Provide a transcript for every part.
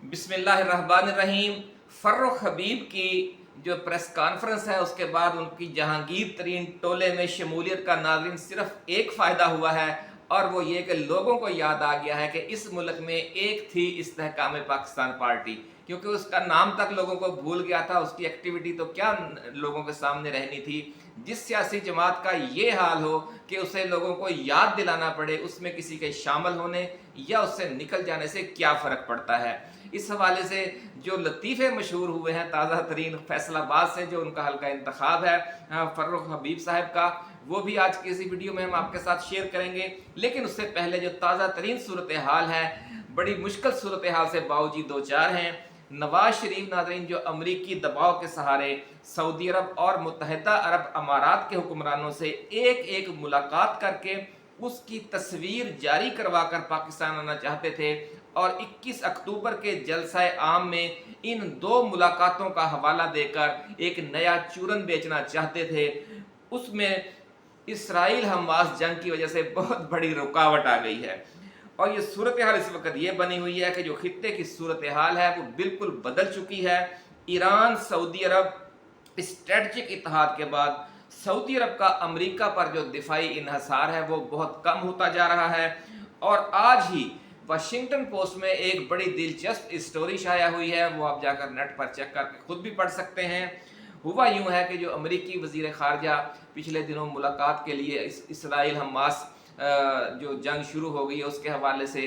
बिस्मिल्लाहिर्रहमानिर्रहीम। फर्रुख हबीब की जो प्रेस कॉन्फ्रेंस है उसके बाद उनकी जहांगीर तरीन टोले में शमूलियत का नाज़रीन सिर्फ एक फ़ायदा हुआ है, और वो ये कि लोगों को याद आ गया है कि इस मुल्क में एक थी इस्तेहकाम पाकिस्तान पार्टी, क्योंकि उसका नाम तक लोगों को भूल गया था। उसकी एक्टिविटी तो क्या लोगों के सामने रहनी थी। जिस सियासी जमात का ये हाल हो कि उसे लोगों को याद दिलाना पड़े उसमें किसी के शामिल होने या उससे निकल जाने से क्या फ़र्क पड़ता है। इस हवाले से जो लतीफ़े मशहूर हुए हैं ताज़ा तरीन फैसलाबाद से, जो उनका हल्का इंतखाब है फर्रुख हबीब साहब का, वो भी आज की इसी वीडियो में हम आपके साथ शेयर करेंगे। लेकिन उससे पहले जो ताज़ा तरीन सूरत हाल है, बड़ी मुश्किल सूरत हाल से बावजूद दो चार हैं। नवाज शरीफ नाज़रीन जो अमरीकी दबाव के सहारे सऊदी अरब और मुत्तहिदा अरब अमारात के हुक्मरानों से एक एक मुलाकात करके उसकी तस्वीर जारी करवा कर पाकिस्तान आना चाहते थे, और 21 अक्टूबर के जलसाए आम में इन दो मुलाकातों का हवाला देकर एक नया चूरन बेचना चाहते थे, उसमें इसराइल हमास जंग की वजह से बहुत बड़ी रुकावट आ गई है। और ये सूरत हाल इस वक्त ये बनी हुई है कि जो खित्ते की सूरत हाल है वो बिल्कुल बदल चुकी है। ईरान सऊदी अरब स्ट्रेटजिक इत्तेहाद के बाद सऊदी अरब का अमेरिका पर जो दिफाई इन्हसार है वो बहुत कम होता जा रहा है। और आज ही वाशिंगटन पोस्ट में एक बड़ी दिलचस्प स्टोरी शाया हुई है, वो आप जाकर नेट पर चेक करके खुद भी पढ़ सकते हैं। हुआ यूं है कि जो अमेरिकी वजीर खारजा पिछले दिनों मुलाकात के लिए इसराइल हमास जो जंग शुरू हो गई है उसके हवाले से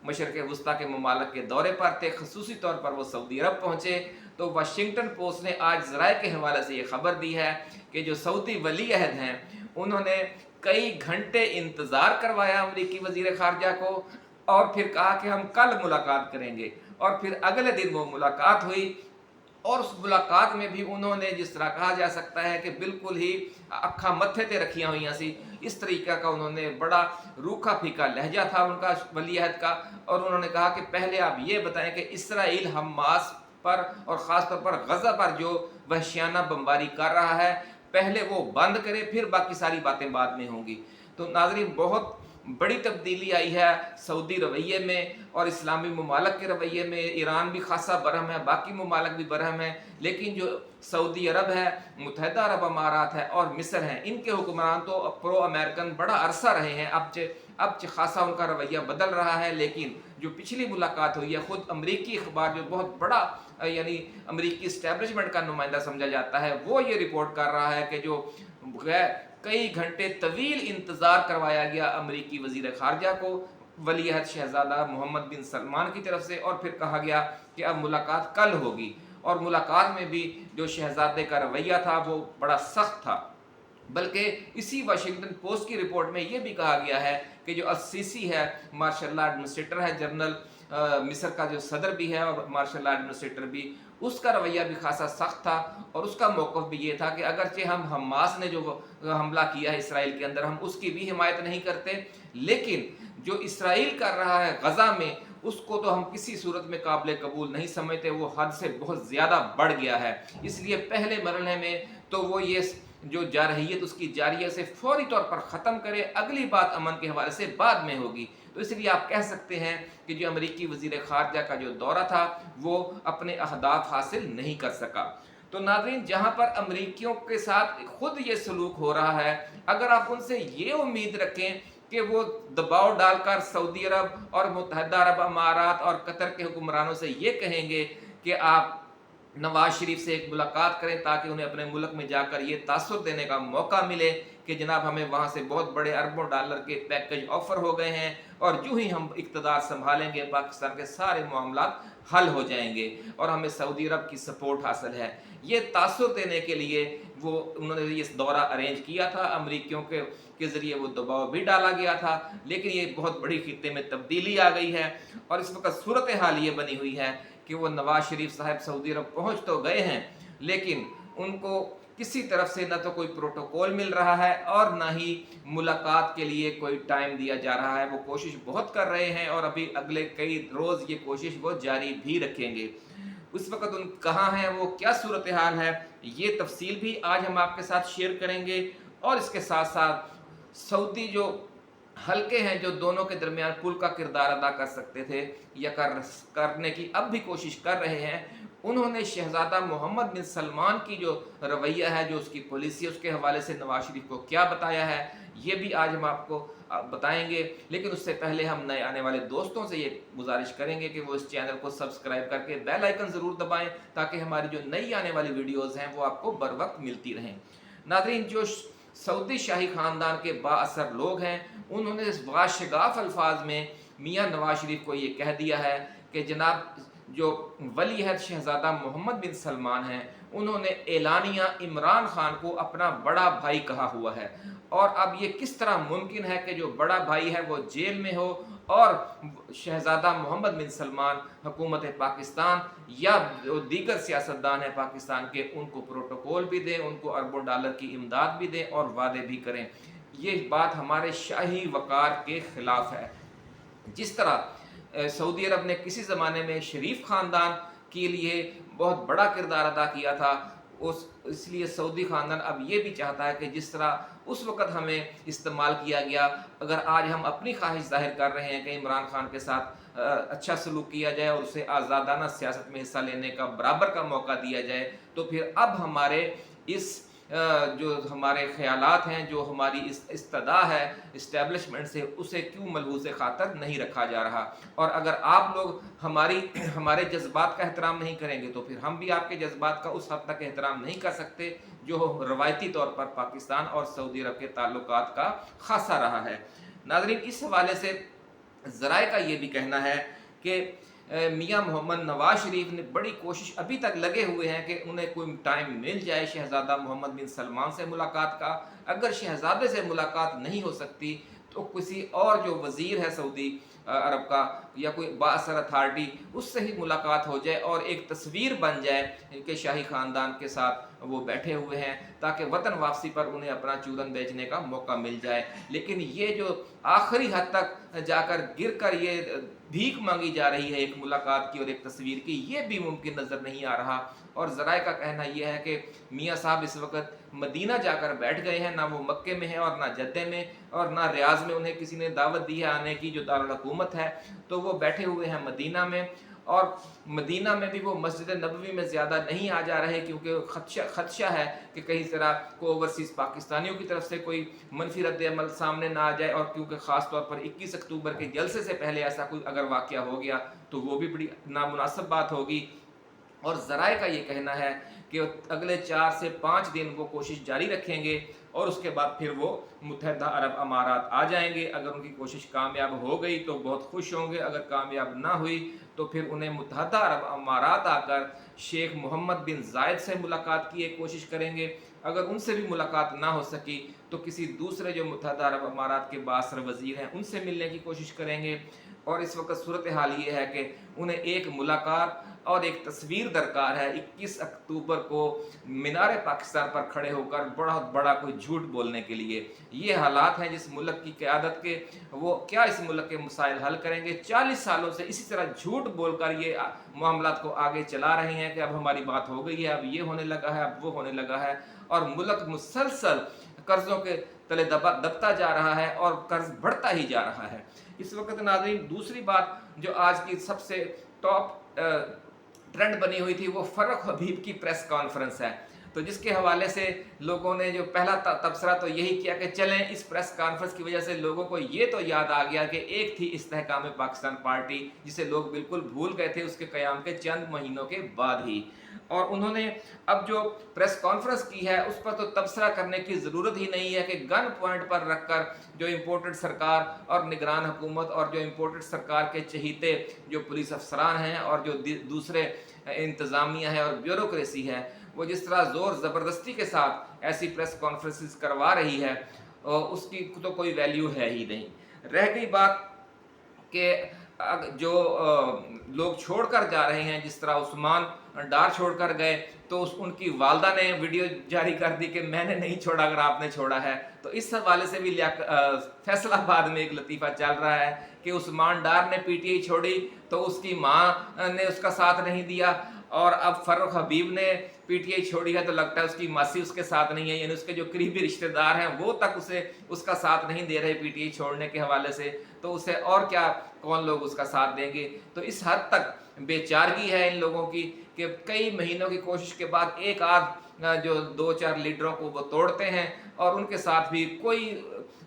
मशरक़ वस्ता के ममालिक के दौरे पर थे, खसूसी तौर पर वो सऊदी अरब पहुँचे। तो वाशिंगटन पोस्ट ने आज ज़राए के हवाले से ये खबर दी है कि जो सऊदी वली अहद हैं उन्होंने कई घंटे इंतज़ार करवाया अमरीकी वज़ीर ख़ारजा को, और फिर कहा कि हम कल मुलाकात करेंगे। और फिर अगले दिन वो मुलाकात हुई, और उस मुलाकात में भी उन्होंने जिस तरह कहा जा सकता है कि बिल्कुल ही अखा मत्थे ते रखियाँ हुई सी, इस तरीक़े का उन्होंने बड़ा रूखा फीका लहजा था उनका वली अहद का। और उन्होंने कहा कि पहले आप ये बताएं कि इसराइल हमास पर और ख़ास तौर पर गज़ा पर जो वहशियाना बमबारी कर रहा है पहले वो बंद करे, फिर बाकी सारी बातें बाद में होंगी। तो नाज़रीन बहुत बड़ी तब्दीली आई है सऊदी रवैये में और इस्लामी ममालिक के रवैये में। ईरान भी खासा बरहम है, बाकी ममालिक भी बरहम है, लेकिन जो सऊदी अरब है, मुत्तहिदा अरब अमारात है और मिस्र हैं, इनके हुक्मरान तो प्रो अमेरिकन बड़ा अरसा रहे हैं। अब खासा उनका रवैया बदल रहा है। लेकिन जो पिछली मुलाकात हुई है, ख़ुद अमरीकी अखबार जो बहुत बड़ा यानी अमरीकी इस्टेब्लिशमेंट का नुमाइंदा समझा जाता है, वो ये रिपोर्ट कर रहा है कि जो कई घंटे तवील इंतज़ार करवाया गया अमरीकी वज़ीर ख़ारजा को वली अहद शहज़ादा मोहम्मद बिन सलमान की तरफ से, और फिर कहा गया कि अब मुलाकात कल होगी। और मुलाकात में भी जो शहज़ादे का रवैया था वो बड़ा सख्त था। बल्कि इसी वाशिंगटन पोस्ट की रिपोर्ट में ये भी कहा गया है कि जो अल-सीसी है, मार्शल लॉ एडमिनिस्ट्रेटर है, जनरल मिस्र का जो सदर भी है और मार्शल लॉ एडमिनिस्ट्रेटर भी, उसका रवैया भी खासा सख्त था। और उसका मौक़िफ़ भी ये था कि अगरचे हम हमास ने जो हमला किया है इसराइल के अंदर, हम उसकी भी हिमायत नहीं करते, लेकिन जो इसराइल कर रहा है गज़ा में उसको तो हम किसी सूरत में काबिल कबूल नहीं समझते। वो हद से बहुत ज़्यादा बढ़ गया है। इसलिए पहले मरहले में तो वो ये जो जारहियत उसकी जारिया से फौरी तौर पर ख़त्म करे, अगली बात अमन के हवाले से बाद में होगी। तो इसलिए आप कह सकते हैं कि जो अमरीकी वज़ीर ख़ारजा का जो दौरा था वो अपने अहदाफ हासिल नहीं कर सका। तो नाज़रीन, जहाँ पर अमरीकियों के साथ खुद ये सलूक हो रहा है, अगर आप उनसे ये उम्मीद रखें कि वो दबाव डालकर सऊदी अरब और मुत्तहिदा अरब अमारात और कतर के हुक्मरानों से ये कहेंगे कि आप नवाज शरीफ से एक मुलाकात करें ताकि उन्हें अपने मुल्क में जाकर ये तासुर देने का मौका मिले कि जनाब हमें वहाँ से बहुत बड़े अरबों डॉलर के पैकेज ऑफ़र हो गए हैं, और जो ही हम इक़्तिदार संभालेंगे पाकिस्तान के सारे मामलात हल हो जाएंगे और हमें सऊदी अरब की सपोर्ट हासिल है, ये तासुर देने के लिए वो उन्होंने ये दौरा अरेंज किया था। अमरीकियों के ज़रिए वो दबाव भी डाला गया था। लेकिन ये बहुत बड़ी खित्ते में तब्दीली आ गई है, और इस वक्त सूरत हाल ये बनी हुई है कि वो नवाज शरीफ साहब सऊदी अरब पहुँच तो गए हैं, लेकिन उनको किसी तरफ से ना तो कोई प्रोटोकॉल मिल रहा है और ना ही मुलाकात के लिए कोई टाइम दिया जा रहा है। वो कोशिश बहुत कर रहे हैं और अभी अगले कई रोज़ ये कोशिश वो जारी भी रखेंगे। उस वक्त उन कहाँ हैं, वो क्या सूरत हाल है, ये तफसील भी आज हम आपके साथ शेयर करेंगे। और इसके साथ साथ सऊदी जो हल्के हैं जो दोनों के दरमियान पुल का किरदार अदा कर सकते थे या करने की अब भी कोशिश कर रहे हैं। उन्होंने शहज़ादा मोहम्मद बिन सलमान की जो रवैया है, जो उसकी पॉलिसी है, उसके हवाले से नवाज शरीफ को क्या बताया है, ये भी आज हम आपको बताएंगे। लेकिन उससे पहले हम नए आने वाले दोस्तों से ये गुजारिश करेंगे कि वो इस चैनल को सब्सक्राइब करके बेल आइकन ज़रूर दबाएं, ताकि हमारी जो नई आने वाली वीडियोज़ हैं वो आपको बर वक्त मिलती रहें। नाज़रीन, जो सऊदी शाही ख़ानदान के बाअसर लोग हैं, उन्होंने वाशगाफ अल्फाज में मियाँ नवाज शरीफ को ये कह दिया है कि जनाब जो वली अहद शहज़ादा मोहम्मद बिन सलमान हैं, उन्होंने एलानिया इमरान खान को अपना बड़ा भाई कहा हुआ है। और अब ये किस तरह मुमकिन है कि जो बड़ा भाई है वो जेल में हो और शहज़ादा मोहम्मद बिन सलमान हुकूमत पाकिस्तान या जो दीगर सियासतदान हैं पाकिस्तान के, उनको प्रोटोकॉल भी दें, उनको अरबों डॉलर की इमदाद भी दें और वादे भी करें। ये बात हमारे शाही वक़ार के ख़िलाफ़ है। जिस तरह सऊदी अरब ने किसी ज़माने में शरीफ ख़ानदान के लिए बहुत बड़ा किरदार अदा किया था, उस इसलिए सऊदी ख़ानदान अब ये भी चाहता है कि जिस तरह उस वक़्त हमें इस्तेमाल किया गया, अगर आज हम अपनी ख्वाहिश ज़ाहिर कर रहे हैं कि इमरान खान के साथ अच्छा सलूक किया जाए और उसे आज़ादाना सियासत में हिस्सा लेने का बराबर का मौका दिया जाए, तो फिर अब हमारे इस जो हमारे ख़यालात हैं, जो हमारी इस्तदा है इस्टेब्लिशमेंट से, उसे क्यों मलबूस खातर नहीं रखा जा रहा। और अगर आप लोग हमारे जज्बात का एहतराम नहीं करेंगे, तो फिर हम भी आपके जज्बात का उस हद तक एहतराम नहीं कर सकते जो रवायती तौर पर पाकिस्तान और सऊदी अरब के ताल्लुकात का खासा रहा है। नाज़रीन, इस हवाले से ज़राए का ये भी कहना है कि मियाँ मोहम्मद नवाज शरीफ ने बड़ी कोशिश अभी तक लगे हुए हैं कि उन्हें कोई टाइम मिल जाए शहज़ादा मोहम्मद बिन सलमान से मुलाकात का। अगर शहज़ादे से मुलाकात नहीं हो सकती तो किसी और जो वज़ीर है सऊदी अरब का या कोई बाअसर अथॉरिटी, उससे ही मुलाकात हो जाए और एक तस्वीर बन जाए कि शाही ख़ानदान के साथ वो बैठे हुए हैं, ताकि वतन वापसी पर उन्हें अपना चूरन बेचने का मौका मिल जाए। लेकिन ये जो आखिरी हद तक जाकर गिर कर ये भीख मांगी जा रही है एक मुलाकात की और एक तस्वीर की, ये भी मुमकिन नज़र नहीं आ रहा। और ज़राए का कहना यह है कि मियाँ साहब इस वक्त मदीना जाकर बैठ गए हैं, ना वो मक्के में हैं और ना जद्दे में और ना रियाज में उन्हें किसी ने दावत दी है आने की, जो दारुल हुकूमत है। तो वो बैठे हुए हैं मदीना में, और मदीना में भी वो मस्जिद नबवी में ज़्यादा नहीं आ जा रहे, क्योंकि खदशा है कि कहीं तरह को ओवरसीज़ पाकिस्तानियों की तरफ से कोई मनफी रद्द-ए-अमल सामने ना आ जाए। और क्योंकि ख़ास तौर पर 21 अक्टूबर के जलसे से पहले ऐसा कोई अगर वाक़या हो गया तो वो भी बड़ी नामुनासिब बात होगी। और ज़राए का ये कहना है कि अगले 4 से 5 दिन वो कोशिश जारी रखेंगे और उसके बाद फिर वो मुत्तहदा अरब अमारात आ जाएंगे। अगर उनकी कोशिश कामयाब हो गई तो बहुत खुश होंगे, अगर कामयाब ना हुई तो फिर उन्हें मुत्तहदा अरब अमारात आकर शेख मोहम्मद बिन जायद से मुलाकात की एक कोशिश करेंगे। अगर उनसे भी मुलाकात ना हो सकी तो किसी दूसरे जो मुत्तहदा अरब अमारात के बासर वज़ीर हैं उनसे मिलने की कोशिश करेंगे। और इस वक्त सूरत हाल ये है कि उन्हें एक मुलाकात और एक तस्वीर दरकार है 21 अक्टूबर को मीनार पाकिस्तान पर खड़े होकर बहुत बड़ा कोई झूठ बोलने के लिए। ये हालात हैं जिस मुल्क की क़यादत के, वो क्या इस मुल्क के मसाइल हल करेंगे? 40 सालों से इसी तरह झूठ बोलकर ये मामलात को आगे चला रहे हैं कि अब हमारी बात हो गई है, अब ये होने लगा है, अब वो होने लगा है, और मुल्क मुसलसल कर्ज़ों के तले दबता जा रहा है और कर्ज बढ़ता ही जा रहा है। इस वक्त नाज़रीन, दूसरी बात जो आज की सबसे टॉप ट्रेंड बनी हुई थी वो फर्रुख हबीब की प्रेस कॉन्फ्रेंस है। तो जिसके हवाले से लोगों ने जो पहला तबसरा तो यही किया कि चलें, इस प्रेस कॉन्फ्रेंस की वजह से लोगों को ये तो याद आ गया कि एक थी इस्तेहकाम पाकिस्तान पार्टी, जिसे लोग बिल्कुल भूल गए थे उसके क़याम के चंद महीनों के बाद ही। और उन्होंने अब जो प्रेस कॉन्फ्रेंस की है उस पर तो तबसरा करने की ज़रूरत ही नहीं है कि गन पॉइंट पर रखकर जो इम्पोर्टेड सरकार और निगरान हुकूमत और जो इम्पोर्टेड सरकार के चहीते जो पुलिस अफसरान हैं और जो दूसरे इंतज़ामिया है और ब्यूरोक्रेसी है, वो जिस तरह ज़ोर ज़बरदस्ती के साथ ऐसी प्रेस कॉन्फ्रेंसेस करवा रही है, उसकी तो कोई वैल्यू है ही नहीं। रह गई बात कि जो लोग छोड़कर जा रहे हैं, जिस तरह उस्मान डार छोड़कर गए तो उनकी वालदा ने वीडियो जारी कर दी कि मैंने नहीं छोड़ा, अगर आपने छोड़ा है। तो इस हवाले से भी फैसलाबाद में एक लतीफ़ा चल रहा है कि उस्मान डार ने पीटीआई छोड़ी तो उसकी माँ ने उसका साथ नहीं दिया, اور اب فروخ حبیب نے پی ٹی آئی چھوڑی ہے تو لگتا ہے اس کی ماسی اس کے ساتھ نہیں ہے، یعنی اس کے جو قریبی رشتہ دار ہیں وہ تک اسے اس کا ساتھ نہیں دے رہے پی ٹی آئی چھوڑنے کے حوالے سے، تو اسے اور کیا کون لوگ اس کا ساتھ دیں گے. تو اس حد تک بے چارگی ہے ان لوگوں کی کہ کئی مہینوں کی کوشش کے بعد ایک آدھ جو 2-4 لیڈروں کو وہ توڑتے ہیں، اور ان کے ساتھ بھی کوئی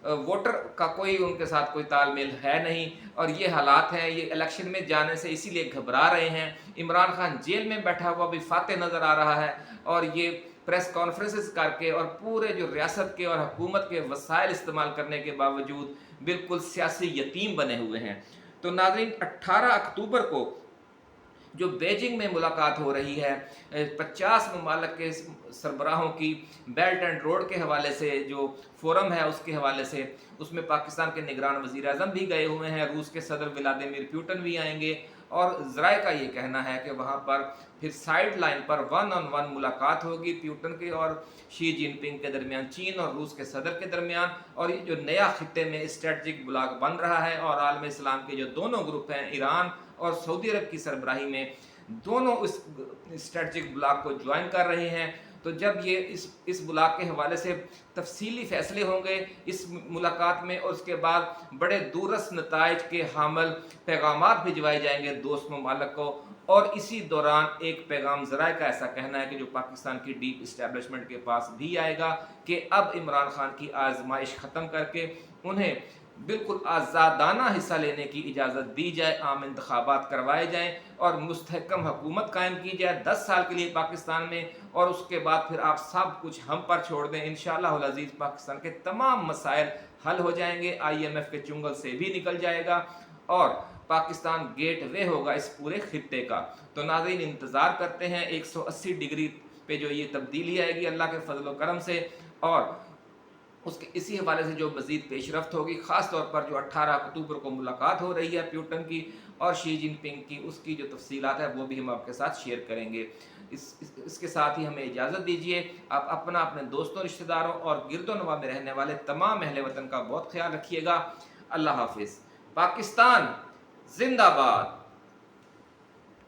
ووٹر کا کوئی ان کے ساتھ کوئی تال میل ہے نہیں. اور یہ حالات ہیں، یہ الیکشن میں جانے سے اسی لیے گھبرا رہے ہیں. عمران خان جیل میں بیٹھا ہوا بھی فاتح نظر آ رہا ہے، اور یہ پریس کانفرنسز کر کے اور پورے جو ریاست کے اور حکومت کے وسائل استعمال کرنے کے باوجود بالکل سیاسی یتیم بنے ہوئے ہیں. تو ناظرین، 18 اکتوبر کو جو بیجنگ میں ملاقات ہو رہی ہے 50 ممالک کے سربراہوں کی بیلٹ اینڈ روڈ کے حوالے سے جو فورم ہے اس کے حوالے سے، اس میں پاکستان کے نگران وزیر اعظم بھی گئے ہوئے ہیں، روس کے صدر ولادیمیر پوٹن بھی آئیں گے، اور ذرائع کا یہ کہنا ہے کہ وہاں پر پھر سائیڈ لائن پر 1 on 1 ملاقات ہوگی پیوٹن کے اور شی جن پنگ کے درمیان، چین اور روس کے صدر کے درمیان. اور یہ جو نیا خطے میں اسٹریٹجک بلاک بن رہا ہے، اور عالم اسلام کے جو دونوں گروپ ہیں ایران اور سعودی عرب کی سربراہی میں، دونوں اس اسٹریٹجک بلاک کو جوائن کر رہے ہیں. تو جب یہ اس بلاک کے حوالے سے تفصیلی فیصلے ہوں گے اس ملاقات میں، اور اس کے بعد بڑے دورس نتائج کے حامل پیغامات بھجوائے جائیں گے دوست ممالک کو. اور اسی دوران ایک پیغام ذرائع کا ایسا کہنا ہے کہ جو پاکستان کی ڈیپ اسٹیبلشمنٹ کے پاس بھی آئے گا کہ اب عمران خان کی آزمائش ختم کر کے انہیں بالکل آزادانہ حصہ لینے کی اجازت دی جائے، عام انتخابات کروائے جائیں اور مستحکم حکومت قائم کی جائے 10 سال کے لیے پاکستان میں. اور اس کے بعد پھر آپ سب کچھ ہم پر چھوڑ دیں، انشاءاللہ العزیز پاکستان کے تمام مسائل حل ہو جائیں گے، IMF کے چنگل سے بھی نکل جائے گا، اور پاکستان گیٹ وے ہوگا اس پورے خطے کا. تو ناظرین، انتظار کرتے ہیں 180 ڈگری پہ جو یہ تبدیلی آئے گی اللہ کے فضل و کرم سے، اور اسی حوالے سے جو مزید پیش رفت ہوگی، خاص طور پر جو 18 اکتوبر کو ملاقات ہو رہی ہے پیوٹن کی اور شی جن پنگ کی، اس کی جو تفصیلات ہیں وہ بھی ہم آپ کے ساتھ شیئر کریں گے. اس کے ساتھ ہی ہمیں اجازت دیجیے. آپ اپنا، اپنے دوستوں، رشتہ داروں اور گرد و نواح میں رہنے والے تمام اہل وطن کا بہت خیال رکھیے گا. اللہ حافظ. پاکستان زندہ باد.